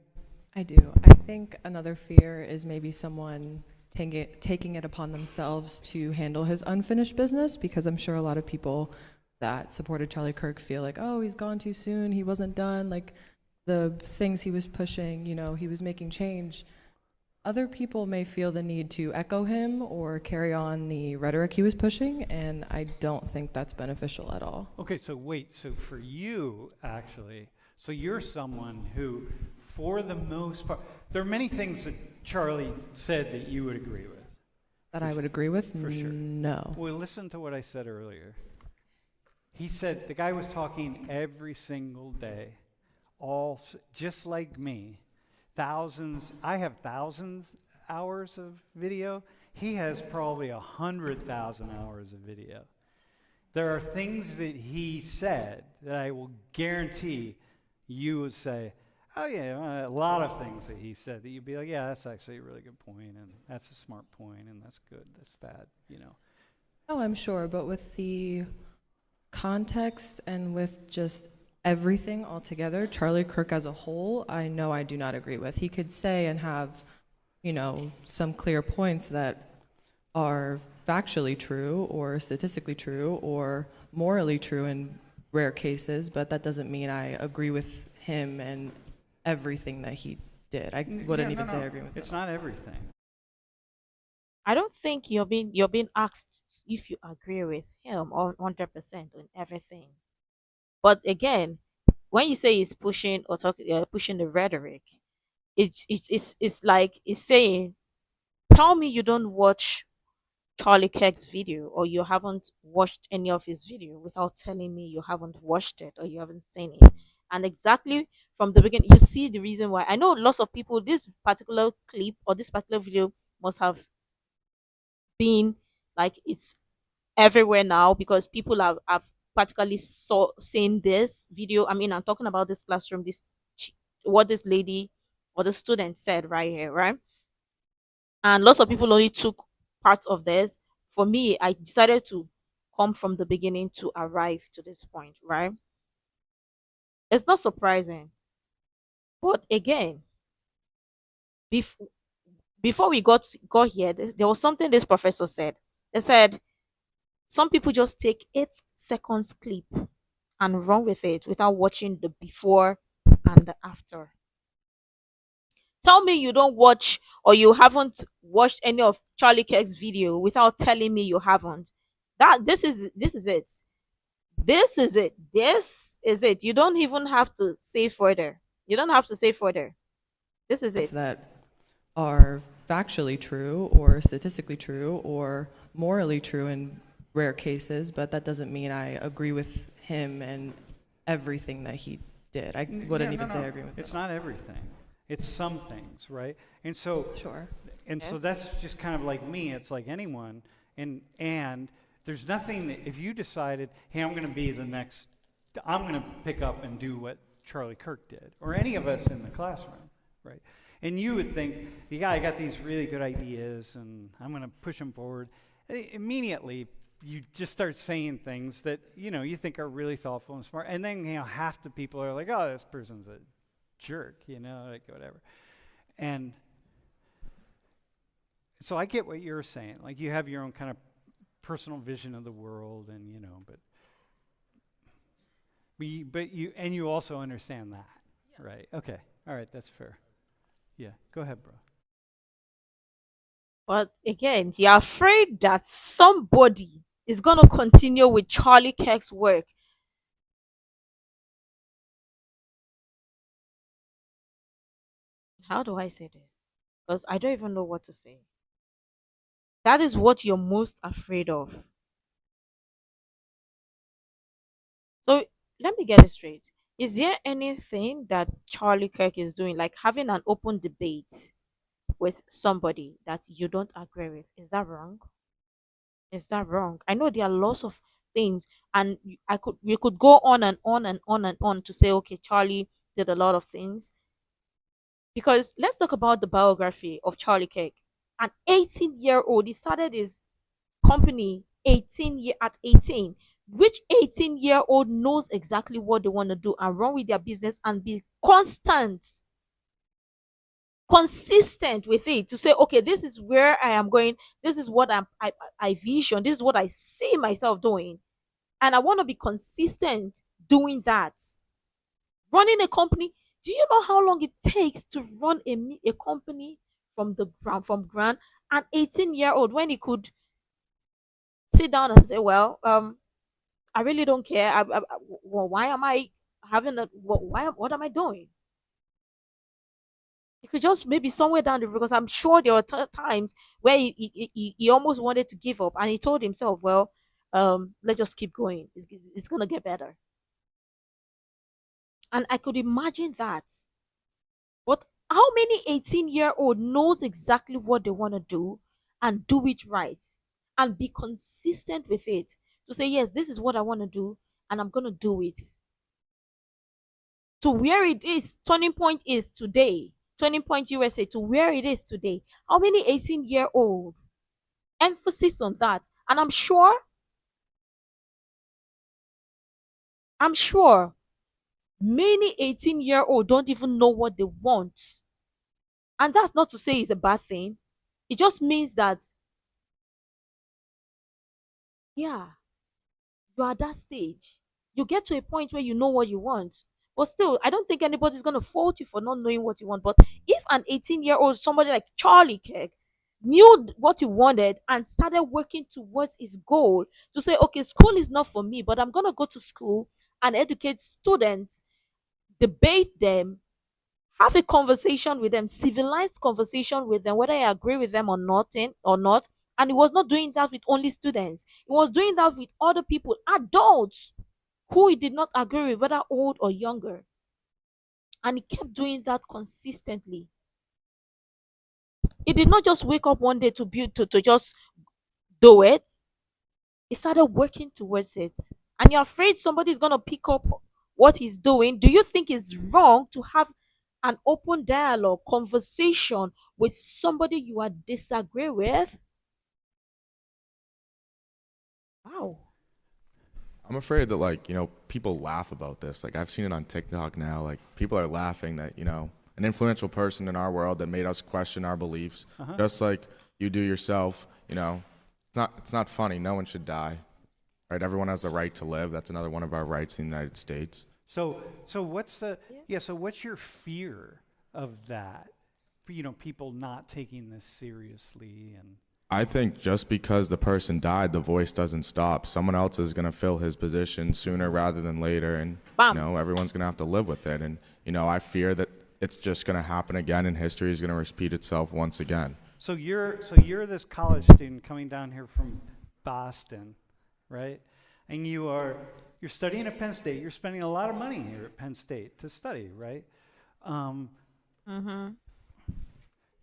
I do. I think another fear is maybe someone taking it upon themselves to handle his unfinished business, because I'm sure a lot of people that supported Charlie Kirk feel like, oh, he's gone too soon, he wasn't done, like the things he was pushing, he was making change. Other people may feel the need to echo him or carry on the rhetoric he was pushing, and I don't think that's beneficial at all. Okay, so wait, so for you, actually, so you're someone who, for the most part, there are many things that Charlie said that you would agree with. That I would agree with? For sure. No. Well, listen to what I said earlier. He said the guy was talking every single day, just like me. I have thousands hours of video. He has probably 100,000 hours of video. There are things that he said that I will guarantee you would say, oh yeah, a lot of things that he said that you'd be like, yeah, that's actually a really good point, and that's a smart point, and that's good, that's bad. Oh, I'm sure, but with the context and with just everything altogether, Charlie Kirk as a whole, I know I do not agree with. He could say and have, some clear points that are factually true or statistically true or morally true in rare cases, but that doesn't mean I agree with him and everything that he did. I wouldn't even say I agree with him. It's not everything. I don't think you're being asked if you agree with him 100% on everything. But again, when you say he's pushing or pushing the rhetoric, it's like it's saying, tell me you don't watch Charlie Kirk's video or you haven't watched any of his video without telling me you haven't watched it or you haven't seen it. And exactly from the beginning, you see the reason why. I know lots of people, this particular clip or this particular video must have been like it's everywhere now because people have practically seen this video. I mean, I'm talking about this classroom, what this lady or the student said right here, right? And lots of people only took parts of this. For me, I decided to come from the beginning to arrive to this point, right? It's not surprising. But again, bef- before we got here, there was something this professor said. They said some people just take 8 seconds clip and run with it without watching the before and the after. Tell me you don't watch or you haven't watched any of Charlie Kirk's video without telling me you haven't. That this is it. This is it. This is it. You don't even have to say further. You don't have to say further. This is it. That are factually true or statistically true or morally true in rare cases, but that doesn't mean I agree with him and everything that he did. I wouldn't even say I agree with It's him. not everything. It's some things, right? And so Sure. so Yes. that's just kind of like me. It's like anyone, and there's nothing that if you decided, hey, I'm going to be the next, I'm going to pick up and do what Charlie Kirk did, or any of us in the classroom, right? And you would think, yeah, I got these really good ideas, and I'm going to push them forward. Immediately, you just start saying things that you think are really thoughtful and smart, and then half the people are like, oh, this person's a jerk, like whatever. And so I get what you're saying. Like you have your own kind of personal vision of the world, and but you also understand that, right? Okay, all right, that's fair. Yeah, go ahead, bro. But again, you're afraid that somebody is going to continue with Charlie Kirk's work. How do I say this? Because I don't even know what to say. That is what you're most afraid of. So let me get it straight. Is there anything that Charlie Kirk is doing, like having an open debate with somebody that you don't agree with? Is that wrong? Is that wrong? I know there are lots of things, and we could go on and on and on and on to say, okay, Charlie did a lot of things. Because let's talk about the biography of Charlie Kirk. An 18-year-old, he started his company 18. Which 18-year-old knows exactly what they want to do and run with their business and be consistent with it to say, okay, this is where I am going, this is what I vision, this is what I see myself doing, and I want to be consistent doing that. Running a company, do you know how long it takes to run a company from the ground, an 18-year-old, when he could sit down and say, well, I really don't care. Well, why am I having a what am I doing? He could just maybe somewhere down the road, because I'm sure there were times where he almost wanted to give up, and he told himself, well, let's just keep going. It's gonna get better. And I could imagine that. But how many 18-year-old knows exactly what they want to do and do it right and be consistent with it to say, yes, this is what I want to do and I'm going to do it. To where it is, Turning Point is today, Turning Point USA, to where it is today. How many 18-year-old? Emphasis on that. And I'm sure many 18-year-old don't even know what they want. And that's not to say it's a bad thing. It just means that, yeah, you are at that stage. You get to a point where you know what you want. But still, I don't think anybody's going to fault you for not knowing what you want. But if an 18-year-old, somebody like Charlie Kirk, knew what he wanted and started working towards his goal to say, okay, school is not for me, but I'm going to go to school and educate students, debate them, have a conversation with them, civilized conversation with them, whether I agree with them or not. And he was not doing that with only students. He was doing that with other people, adults who he did not agree with, whether old or younger. And he kept doing that consistently. He did not just wake up one day to just do it. He started working towards it. And you're afraid somebody's gonna pick up what he's doing. Do you think it's wrong to have an open dialogue, conversation with somebody you are disagree with? Wow. I'm afraid that people laugh about this. Like I've seen it on TikTok now. Like people are laughing that an influential person in our world that made us question our beliefs, just like you do yourself. It's not funny. No one should die, right? Everyone has the right to live. That's another one of our rights in the United States. So what's the so what's your fear of that? people not taking this seriously and I think just because the person died, the voice doesn't stop. Someone else is going to fill his position sooner rather than later, and Bam. everyone's going to have to live with it. And I fear that it's just going to happen again, and history is going to repeat itself once again. So you're this college student coming down here from Boston, right? And you're studying at Penn State. You're spending a lot of money here at Penn State to study, right? Mm-hmm.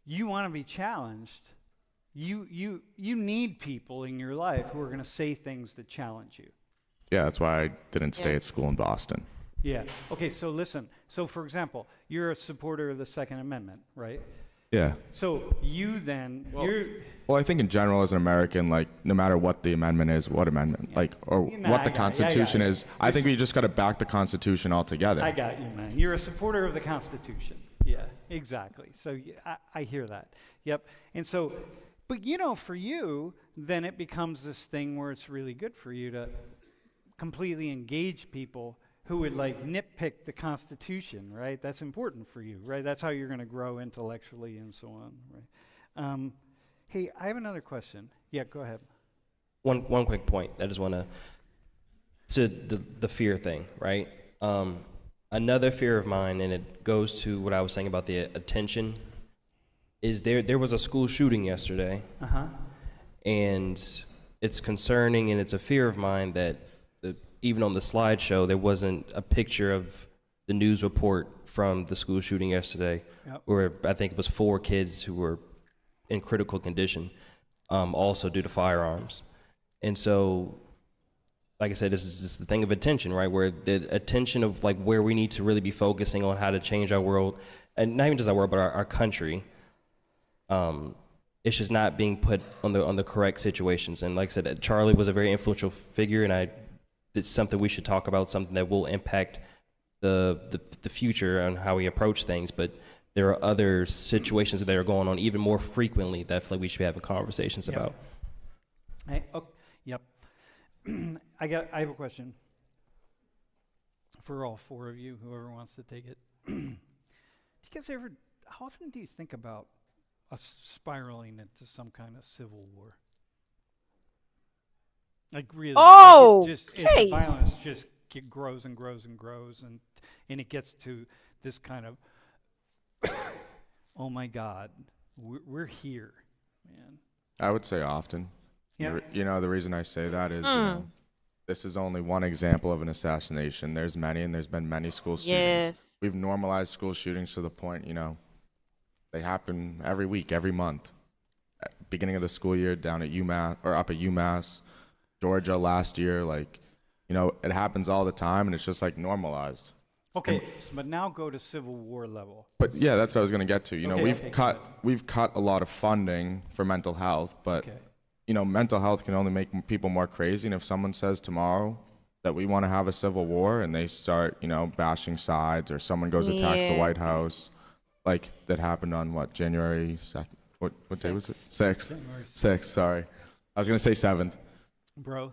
You want to be challenged. You need people in your life who are going to say things that challenge you. Yeah, that's why I didn't stay at Yes. school in Boston. Yeah. Okay, so listen. So for example, you're a supporter of the Second Amendment, right? Yeah. So you then Well, I think in general, as an American, like, no matter what the amendment is, what amendment, like, or Nah, what I the got it, Constitution is, I think we just got to back the Constitution altogether. I got you, man. You're a supporter of the Constitution. Yeah, exactly. So I hear that. Yep. And so, but for you, then it becomes this thing where it's really good for you to completely engage people who would like nitpick the Constitution, right? That's important for you, right? That's how you're going to grow intellectually and so on, right? Hey, I have another question. Yeah, go ahead. One quick point. I just want to the fear thing, right? Another fear of mine, and it goes to what I was saying about the attention, is there was a school shooting yesterday, and it's concerning, and it's a fear of mine that even on the slideshow, there wasn't a picture of the news report from the school shooting yesterday, where I think it was 4 kids who were in critical condition, also due to firearms. And so, like I said, this is just the thing of attention, right? Where the attention of like where we need to really be focusing on how to change our world, and not even just our world, but our country. It's just not being put on the correct situations. And like I said, Charlie was a very influential figure, and it's something we should talk about, something that will impact the future and how we approach things. But there are other situations that are going on even more frequently that I feel like we should be having conversations about. Yep. I have a question for all 4 of you, whoever wants to take it. Do you guys how often do you think about us spiraling into some kind of civil war? Like really, Oh, the okay. violence just grows and grows and grows, and it gets to this kind of, oh my God, we're here, man. I would say often. Yeah. The reason I say that is, this is only one example of an assassination. There's many, and there's been many school shootings. Yes. We've normalized school shootings to the point, they happen every week, every month. At beginning of the school year, down at UMass, or up at UMass, Georgia last year, it happens all the time, and it's just like normalized. Okay, but now go to Civil War level. But yeah, that's what I was going to get to. Okay, We've cut a lot of funding for mental health, but Okay. mental health can only make people more crazy. And if someone says tomorrow that we want to have a civil war, and they start, bashing sides, or someone goes attacks the Yeah. White House, like that happened on January 2nd? What day was it? 6th. 6th. Sorry, I was going to say 7th. Bro, I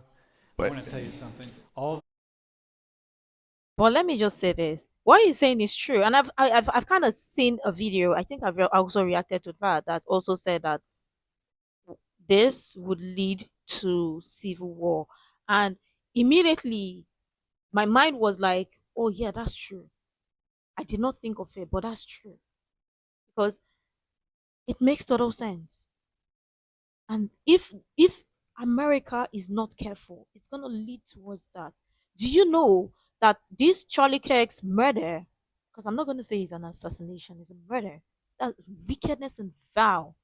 But want to tell you something. But let me just say this: what he's saying is true, and I've kind of seen a video. I think I've also reacted to that. That also said that this would lead to civil war, and immediately my mind was like, "Oh yeah, that's true." I did not think of it, but that's true because it makes total sense. And if America is not careful, it's gonna lead towards that. Do you know that this Charlie Kirk's murder, because I'm not gonna say it's an assassination, it's a murder, that wickedness and vow,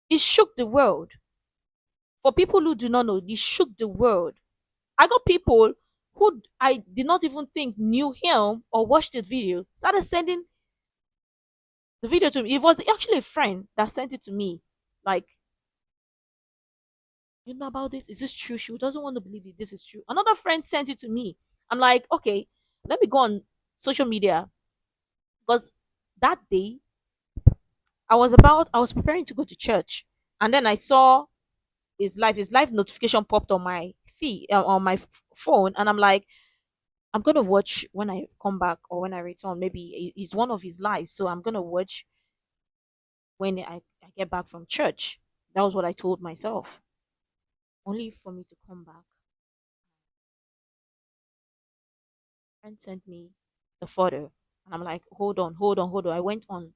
it shook the world. For people who do not know, it shook the world. I got people who I did not even think knew him or watched the video, started sending the video to me. It was actually a friend that sent it to me. Like, you know about this? Is this true? She doesn't want to believe it. This is true. Another friend sent it to me. I'm like, okay, let me go on social media. Because that day, I was preparing to go to church. And then I saw his live notification popped on my feed, on my phone. And I'm like, I'm going to watch when I come back or when I return. Maybe it's one of his lives. So I'm going to watch when I get back from church. That was what I told myself. Only for me to come back and sent me the photo. And I'm like, hold on, hold on, hold on. I went on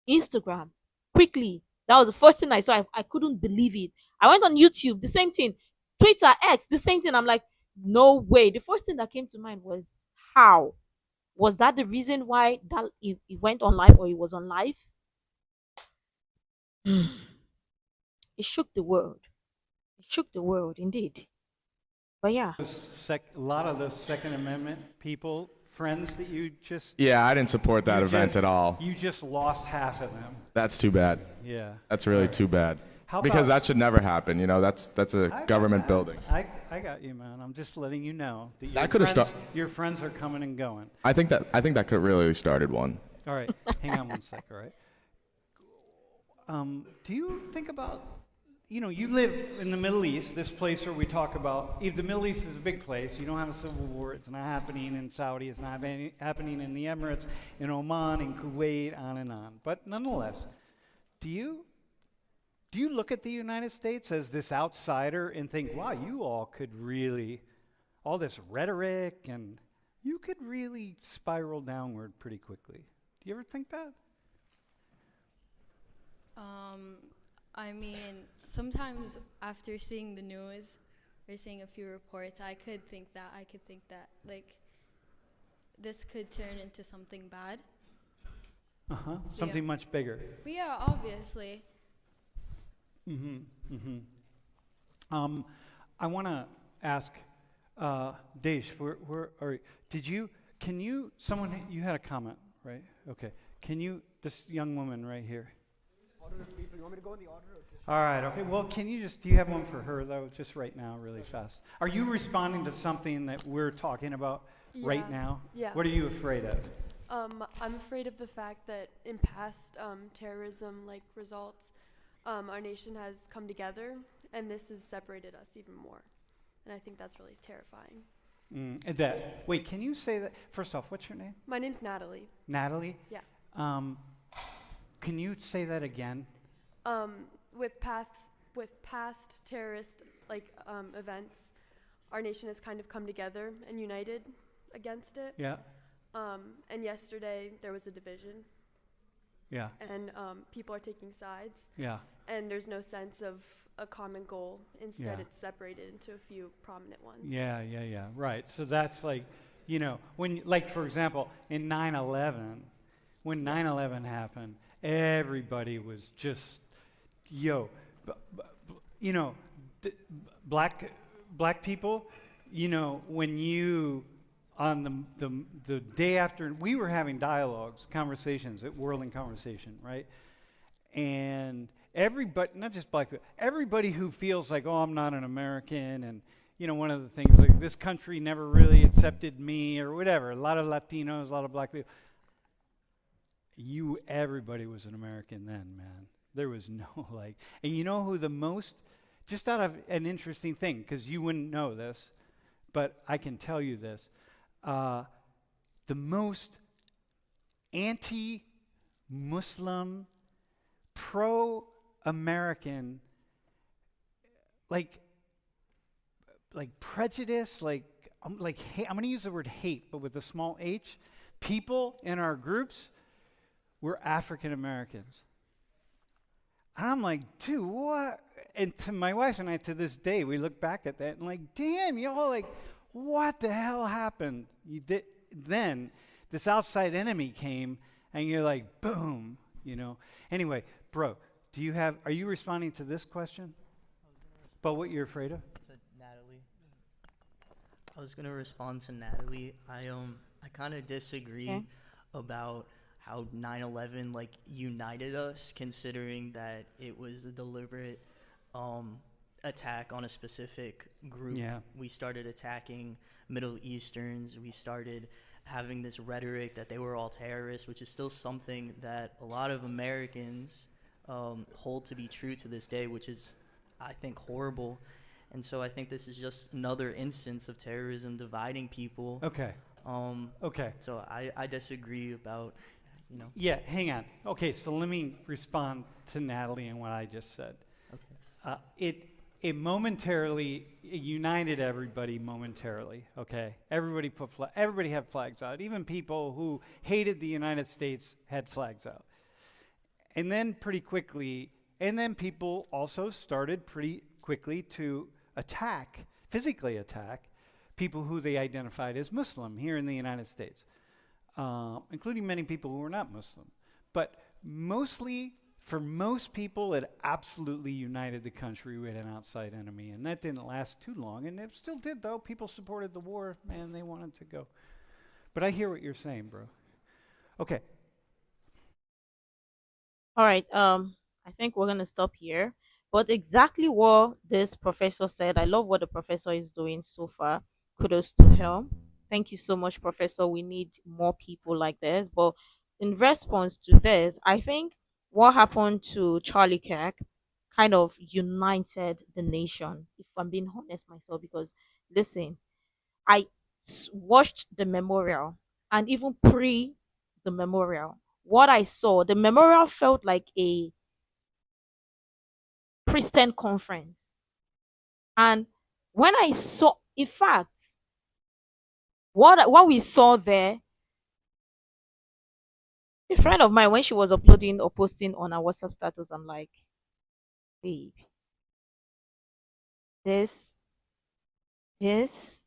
Instagram quickly. That was the first thing I saw. I couldn't believe it. I went on YouTube, the same thing. Twitter, X, the same thing. I'm like, no way. The first thing that came to mind was how? Was that the reason why that it went on live or it was on live? It shook the world. It shook the world indeed. But yeah. A lot of those Second Amendment people, friends that you just Yeah, I didn't support that event at all. You just lost half of them. That's too bad. Yeah. That's really too bad. How Because about- that should never happen. You know, that's a government building. I got you, man. I'm just letting you know that That could've your friends are coming and going. I think that could really started one. All right, hang on one sec. All right. Do you think about, you live in the Middle East, this place where we talk about, if the Middle East is a big place, you don't have a civil war, it's not happening in Saudi, it's not happening in the Emirates, in Oman, in Kuwait, on and on. But nonetheless, do you look at the United States as this outsider and think, wow, you all could really, all this rhetoric, and you could really spiral downward pretty quickly? Do you ever think that? I mean, sometimes after seeing the news or seeing a few reports, I could think that like this could turn into something bad. Something much bigger. But yeah, obviously. I want to ask Desh, you had a comment, right? Okay. This young woman right here. Order of people. You want me to go in the order? Or just All right, okay. Well, do you have one for her, though, just right now, really fast? Are you responding to something that we're talking about right Yeah. now? Yeah. What are you afraid of? I'm afraid of the fact that in past terrorism results, our nation has come together, and this has separated us even more. And I think that's really terrifying. Wait, can you say that? First off, what's your name? My name's Natalie. Natalie? Yeah. Can you say that again? With past terrorist events, our nation has kind of come together and united against it. Yeah. And yesterday there was a division, Yeah. and people are taking sides, Yeah. and there's no sense of a common goal. Instead, Yeah. it's separated into a few prominent ones. Yeah. Right. So that's when, for example, in 9/11, when 9/11 happened, everybody was just, black people, when you, on the day after, we were having conversations at World in Conversation, right? And everybody, not just black people, everybody who feels like, oh, I'm not an American, and one of the things like this country never really accepted me or whatever. A lot of Latinos, a lot of black people. Everybody was an American then, man. There was no and you know who the most, just out of an interesting thing, because you wouldn't know this, but I can tell you this, the most anti-Muslim, pro-American, prejudice, I'm going to use the word hate, but with a small h, people in our groups were African Americans. And I'm like, dude, what? And to my wife and I, to this day, we look back at that and damn, y'all, what the hell happened? Then this outside enemy came, and you're like, boom, Anyway, bro, are you responding to this question? But what you're afraid of? Natalie. I was gonna respond to Natalie. I kind of disagree about how 9/11 united us, considering that it was a deliberate attack on a specific group. Yeah. We started attacking Middle Easterns. We started having this rhetoric that they were all terrorists, which is still something that a lot of Americans hold to be true to this day, which is, I think, horrible. And so I think this is just another instance of terrorism dividing people. Okay. Okay. So I disagree about you know. Yeah, hang on. Okay, so let me respond to Natalie and what I just said. It momentarily it united everybody momentarily. Okay, everybody had flags out. Even people who hated the United States had flags out. And then people also started pretty quickly to physically attack people who they identified as Muslim here in the United States, including many people who were not Muslim. But mostly, for most people, it absolutely united the country with an outside enemy. And that didn't last too long. And it still did, though. People supported the war. Man, they wanted to go. But I hear what you're saying, bro. Okay. All right. I think we're gonna stop here. But exactly what this professor said, I love what the professor is doing so far. Kudos to him. Thank you so much, Professor. We need more people like this. But in response to this, I think what happened to Charlie Kirk kind of united the nation, if I'm being honest myself, because listen, watched the memorial and even pre the memorial. What I saw, the memorial felt like a Christian conference. And when I saw, in fact, what we saw there, a friend of mine, when she was uploading or posting on our WhatsApp status, I'm like, babe, this, this,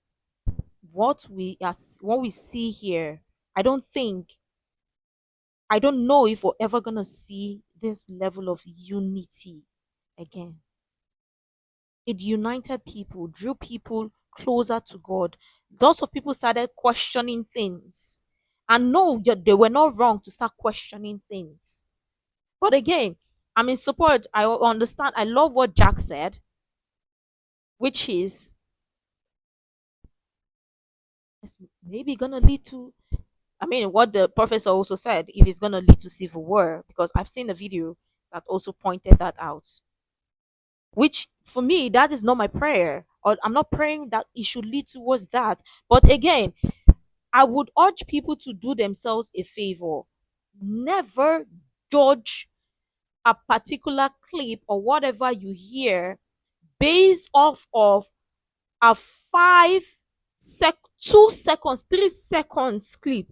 what we see here, I don't know if we're ever gonna see this level of unity again. It united people, drew people closer to God. Lots of people started questioning things. And no, they were not wrong to start questioning things. But again, I'm in support. I understand. I love what Jack said, which is it's maybe gonna lead to, I mean, what the professor also said, if it's gonna lead to civil war, because I've seen a video that also pointed that out. Which for me, that is not my prayer. Or I'm not praying that it should lead towards that. But again, I would urge people to do themselves a favor. Never judge a particular clip or whatever you hear based off of a 2 seconds, 3 seconds clip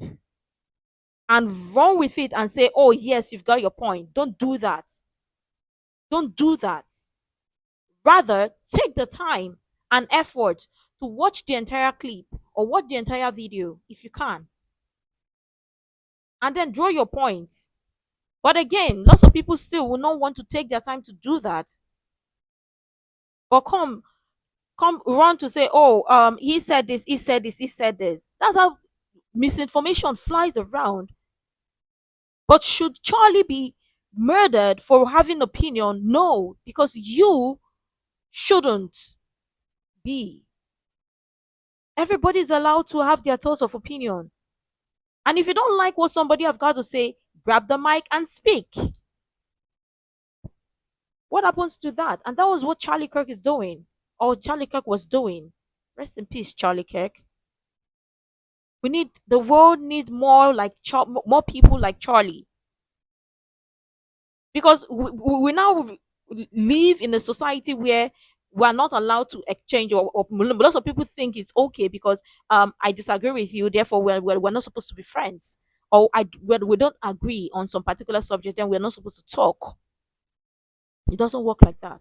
and run with it and say, oh, yes, you've got your point. Don't do that. Don't do that. Rather, take the time and effort to watch the entire clip or watch the entire video if you can. And then draw your points. But again, lots of people still will not want to take their time to do that. But come run to say, oh, he said this, he said this, he said this. That's how misinformation flies around. But should Charlie be murdered for having opinion? No, because you shouldn't be. Everybody's allowed to have their thoughts of opinion. And if you don't like what somebody have got to say, grab the mic and speak. What happens to that? And that was what Charlie Kirk is doing, or Charlie Kirk was doing. Rest in peace, Charlie Kirk. The world need more more people like Charlie. Because we now live in a society where we are not allowed to exchange, or lots of people think it's okay because I disagree with you, therefore we're not supposed to be friends. Or we don't agree on some particular subject, then we're not supposed to talk. It doesn't work like that.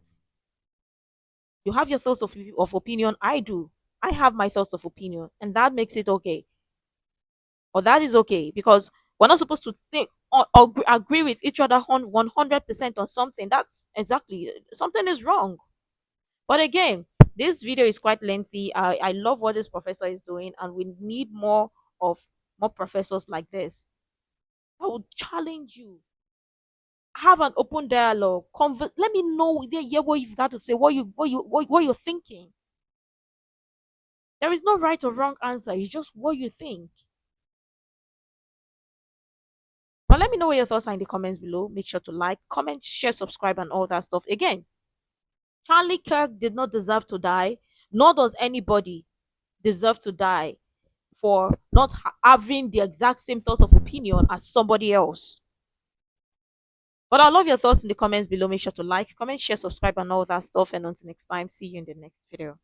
You have your thoughts of opinion. I do. I have my thoughts of opinion, and that makes it okay. Or that is okay, because we're not supposed to think or agree with each other 100% on something. That's exactly, something is wrong. But again, this video is quite lengthy. I love what this professor is doing, and we need more professors like this. I would challenge you. Have an open dialogue. Let me know what you've got to say, what you're thinking. There is no right or wrong answer. It's just what you think. But let me know what your thoughts are in the comments below. Make sure to like, comment, share, subscribe, and all that stuff. Again, Charlie Kirk did not deserve to die, nor does anybody deserve to die for not having the exact same thoughts of opinion as somebody else. But I love your thoughts in the comments below. Make sure to like, comment, share, subscribe, and all that stuff. And until next time, see you in the next video.